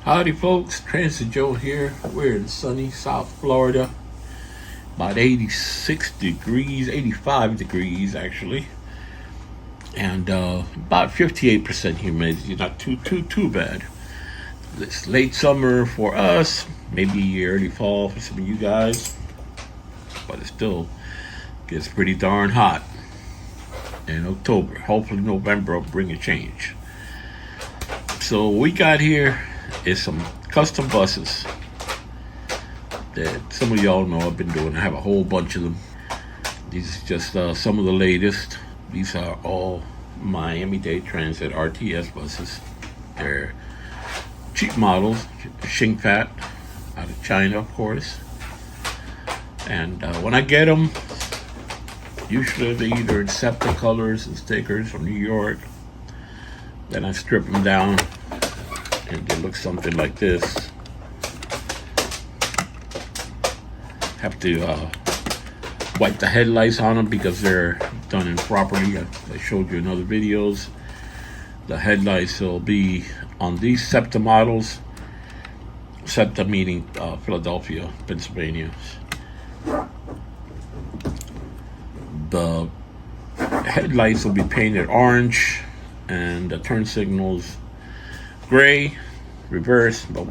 Howdy folks, Transit Joe here. We're in sunny South Florida. About 86 degrees, 85 degrees actually. And about 58% humidity, not too bad. It's late summer for us, maybe early fall for some of you guys. But it still gets pretty darn hot in October. Hopefully November will bring a change. So what we got here is some custom buses that some of y'all know I've been doing. I have a whole bunch of them. These are just some of the latest. These are all Miami-Dade Transit RTS buses. They're cheap models, Shingfat, out of China, of course. And when I get them, usually they're either in SEPTA colors and stickers from New York. Then I strip them down and they look something like this. Have to wipe the headlights on them because they're done improperly. I showed you in other videos. The headlights will be on these SEPTA models. SEPTA meaning Philadelphia, Pennsylvania. The headlights will be painted orange and the turn signals gray, reverse. But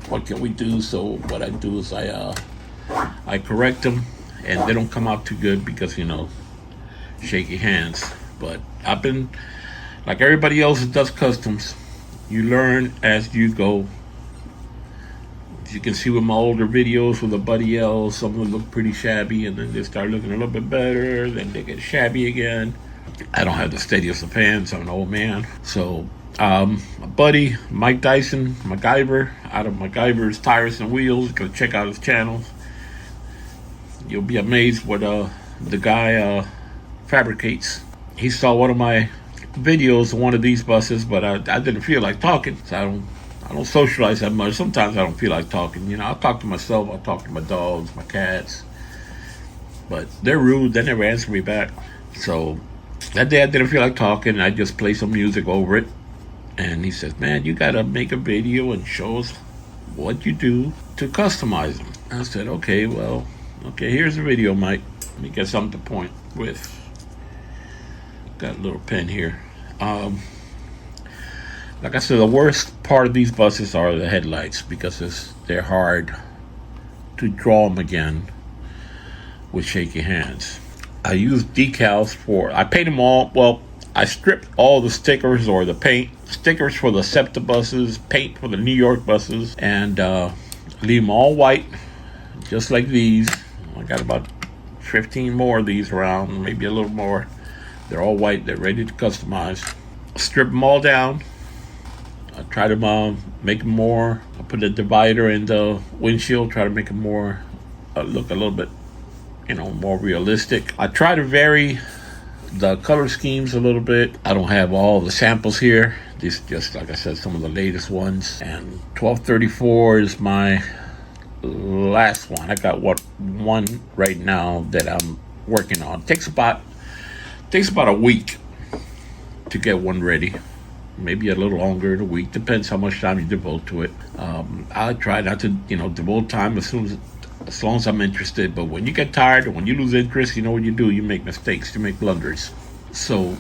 what can we do? So what I do is I correct them, and they don't come out too good because shaky hands. But I've been like everybody else that does customs. You learn as you go. As you can see with my older videos with a Buddy L, some of them look pretty shabby, and then they start looking a little bit better, then they get shabby again. I don't have the steadiest of hands. I'm an old man. So my buddy Mike Dyson, MacGyver, out of MacGyver's Tires and Wheels, go check out his channel. You'll be amazed what the guy fabricates. He saw one of my videos of one of these buses, but I didn't feel like talking, so I don't socialize that much. Sometimes I don't feel like talking. I'll talk to myself, I'll talk to my dogs, my cats, but they're rude. They never answer me back. So that day I didn't feel like talking. I just play some music over it. And he says, man, you got to make a video and show us what you do to customize them. I said, okay, here's the video, Mike. Let me get something to point with. Got a little pen here. Like I said, the worst part of these buses are the headlights because they're hard to draw them again with shaky hands. I use decals I paint them all. Well, I stripped all the stickers or the paint. Stickers for the SEPTA buses, paint for the New York buses, and leave them all white, just like these. I got about 15 more of these around, maybe a little more. They're all white. They're ready to customize. Strip them all down. I try to make them more. I put a divider in the windshield, try to make them more look a little bit more realistic. I try to vary the color schemes a little bit. I don't have all the samples here. These just, like I said, some of the latest ones. And 1234 is my last one. I got one right now that I'm working on. It takes about a week to get one ready. Maybe a little longer in a week. Depends how much time you devote to it. I try not to, devote time as long as I'm interested. But when you get tired or when you lose interest, you know what you do. You make mistakes. You make blunders. So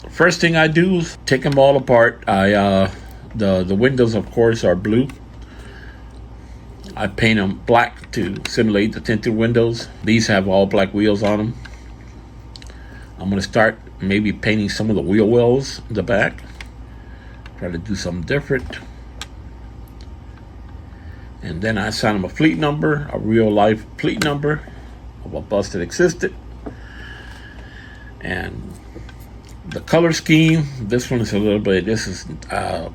first thing I do is take them all apart. The windows, of course, are blue. I paint them black to simulate the tinted windows. These have all black wheels on them. I'm going to start maybe painting some of the wheel wells in the back. Try to do something different. And then I assign them a fleet number, a real life fleet number of a bus that existed. And the color scheme, this one is a little bit, it's a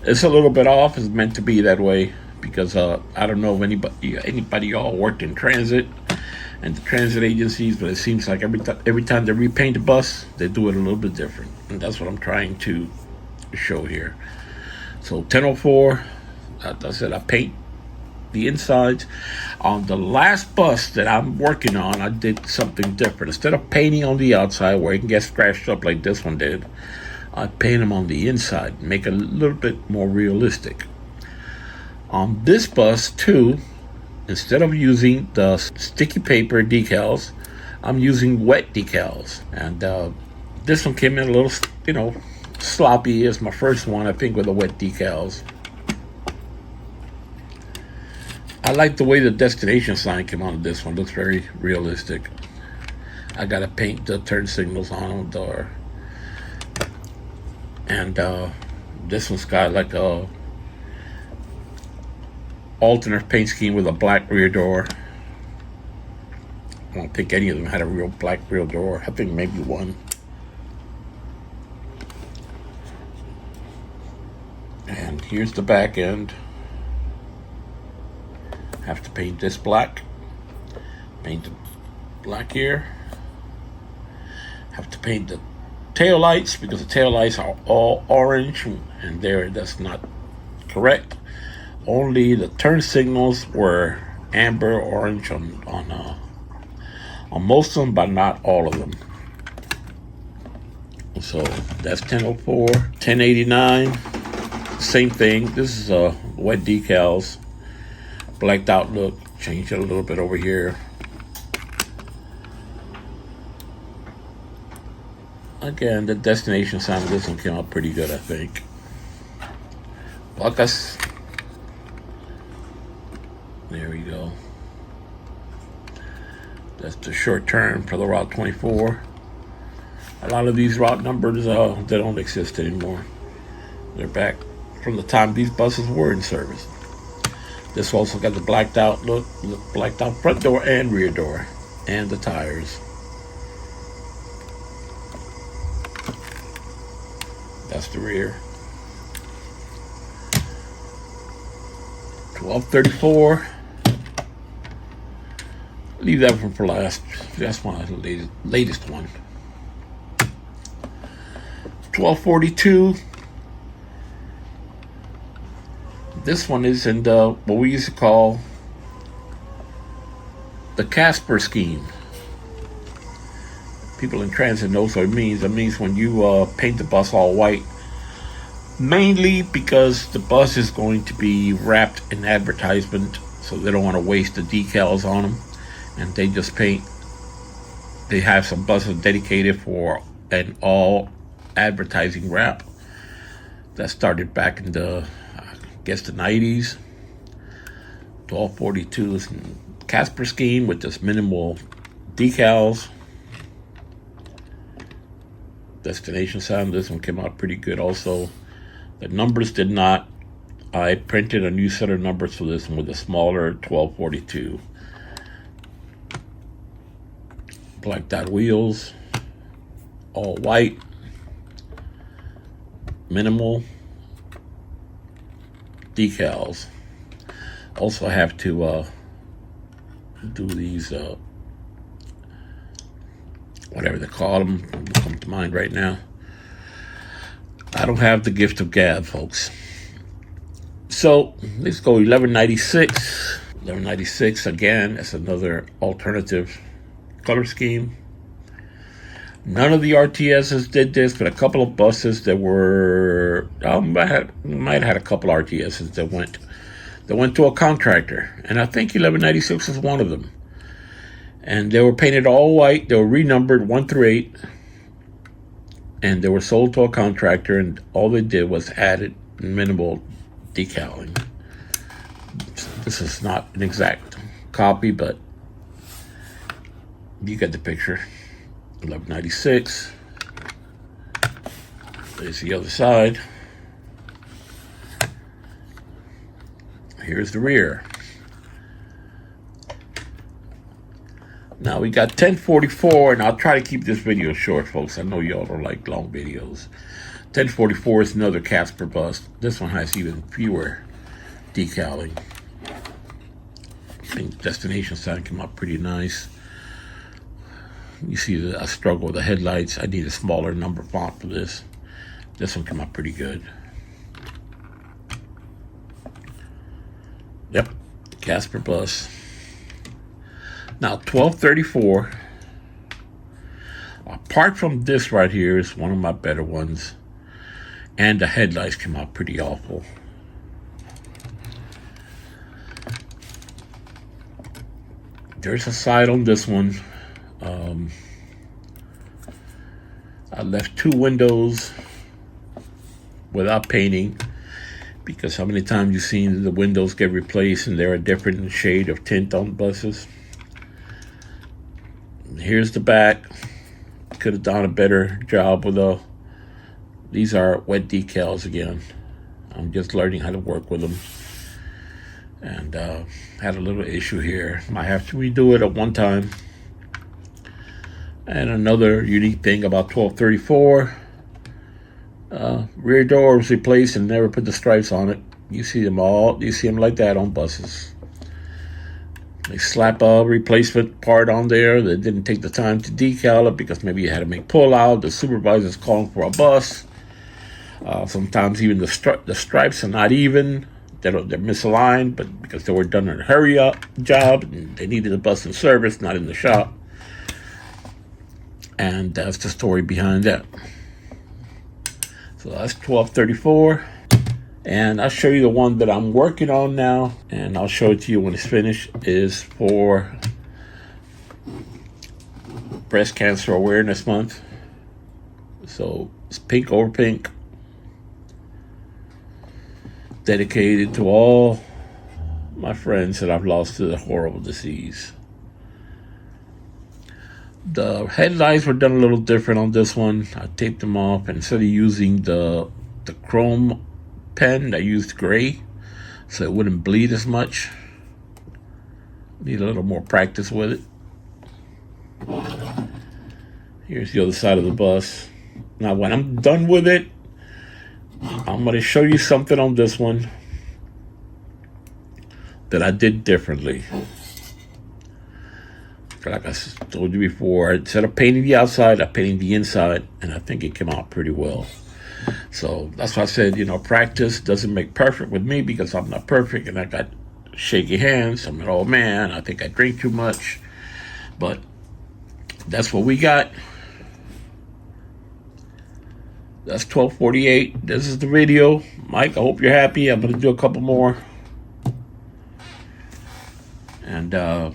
little bit off. It's meant to be that way because I don't know if anybody all worked in transit and the transit agencies, but it seems like every time they repaint a bus, they do it a little bit different. And that's what I'm trying to show here. So 1004, as I said, I paint the insides. On the last bus that I'm working on, I did something different. Instead of painting on the outside where it can get scratched up like this one did, I paint them on the inside, make it a little bit more realistic. On this bus too, instead of using the sticky paper decals, I'm using wet decals. And this one came in a little, sloppy. It's my first one, I think, with the wet decals. I like the way the destination sign came on this one. Looks very realistic. I gotta paint the turn signals on them. And this one's got like a alternate paint scheme with a black rear door. I don't think any of them had a real black rear door. I think maybe one. And here's the back end. Have to paint this black. Paint the black here. Have to paint the tail lights because the tail lights are all orange, and that's not correct. Only the turn signals were amber orange on most of them, but not all of them. So that's 1004, 1089. Same thing. This is wet decals, blacked out look. Change it a little bit over here. Again, the destination sign of this one came out pretty good, I think. Buckus. There we go. That's the short term for the Route 24. A lot of these route numbers, they don't exist anymore. They're back from the time these buses were in service. This also got the blacked out look, blacked out front door and rear door, and the tires. That's the rear. 1234. Leave that one for last. That's my latest one. 1242. This one is in what we used to call the Casper scheme. People in transit know what it means. It means when you paint the bus all white, mainly because the bus is going to be wrapped in advertisement, so they don't want to waste the decals on them, and they just paint. They have some buses dedicated for an all advertising wrap that started back in the, I guess, the 90s. 1242 is Casper scheme with just minimal decals. Destination sign, this one came out pretty good also. The numbers did not. I printed a new set of numbers for this one with a smaller 1242. Blacked out wheels, all white, minimal decals. Also have to do these whatever they call them, don't come to mind right now. I don't have the gift of gab, folks. So let's go 1196. 1196 again. That's another alternative color scheme. None of the RTSs did this, but a couple of buses that were might have had a couple RTSs that went to a contractor, and I think 1196 was one of them. And they were painted all white. They were renumbered 1 through 8. And they were sold to a contractor, and all they did was added minimal decaling. This is not an exact copy, but you get the picture. 1196. There's the other side. Here's the rear. Now we got 1044, and I'll try to keep this video short, folks. I know y'all don't like long videos. 1044 is another Casper bus. This one has even fewer decaling. I think destination sign came out pretty nice. You see I struggle with the headlights. I need a smaller number font for this. This one came out pretty good. Yep, Casper bus. Now 1234, apart from this right here, is one of my better ones. And the headlights came out pretty awful. There's a side on this one. I left 2 windows without painting, because how many times you've seen the windows get replaced and they're a different shade of tint on buses. Here's the back. Could have done a better job with these are wet decals again. I'm just learning how to work with them. And had a little issue here. Might have to redo it at one time. And another unique thing about 1234, rear door was replaced and never put the stripes on it. You see them like that on buses. They slap a replacement part on there. They didn't take the time to decal it because maybe you had to make pull out. The supervisor's calling for a bus. Sometimes even the stripes are not even. They're misaligned, but because they were done in a hurry up job and they needed the bus in service, not in the shop. And that's the story behind that. So that's 1234. And I'll show you the one that I'm working on now, and I'll show it to you when it's finished. Is for Breast Cancer Awareness Month. So it's pink over pink. Dedicated to all my friends that I've lost to the horrible disease. The headlights were done a little different on this one. I taped them off, and instead of using the chrome pen, I used gray so it wouldn't bleed as much. Need a little more practice with it. Here's the other side of the bus. Now when I'm done with it, I'm going to show you something on this one that I did differently. Like I told you before, instead of painting the outside, I painted the inside, and I think it came out pretty well. So that's why I said, practice doesn't make perfect with me, because I'm not perfect and I got shaky hands. I'm an old man. I think I drink too much. But that's what we got. That's 1248. This is the video. Mike, I hope you're happy. I'm going to do a couple more. And I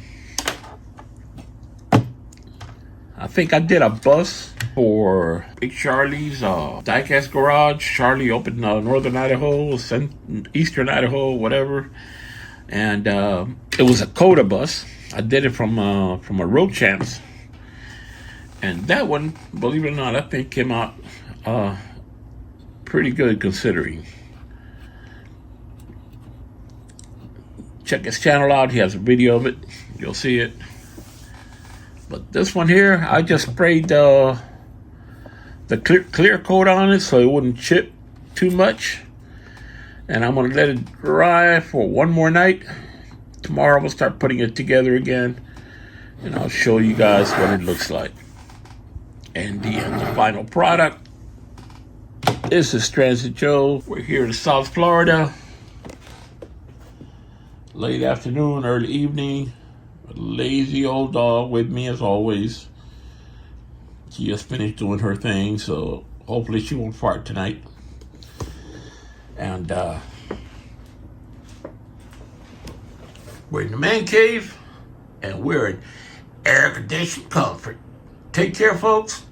think I did a bus for Big Charlie's diecast garage. Charlie opened northern Idaho, eastern Idaho, whatever. And it was a Coda bus. I did it from a Road Champs. And that one, believe it or not, I think came out pretty good considering. Check his channel out. He has a video of it. You'll see it. But this one here, I just sprayed the clear coat on it so it wouldn't chip too much. And I'm going to let it dry for one more night. Tomorrow we'll start putting it together again. And I'll show you guys what it looks like. And the final product. This is Transit Joe. We're here in South Florida. Late afternoon, early evening. A lazy old dog with me as always. She just finished doing her thing, so hopefully she won't fart tonight. And we're in the man cave, and we're in air-conditioned comfort. Take care, folks.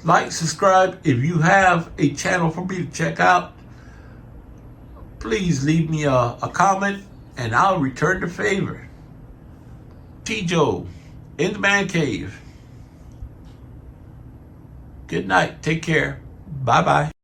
Like, subscribe. If you have a channel for me to check out, please leave me a comment, and I'll return the favor. T. Joe, in the man cave. Good night. Take care. Bye-bye.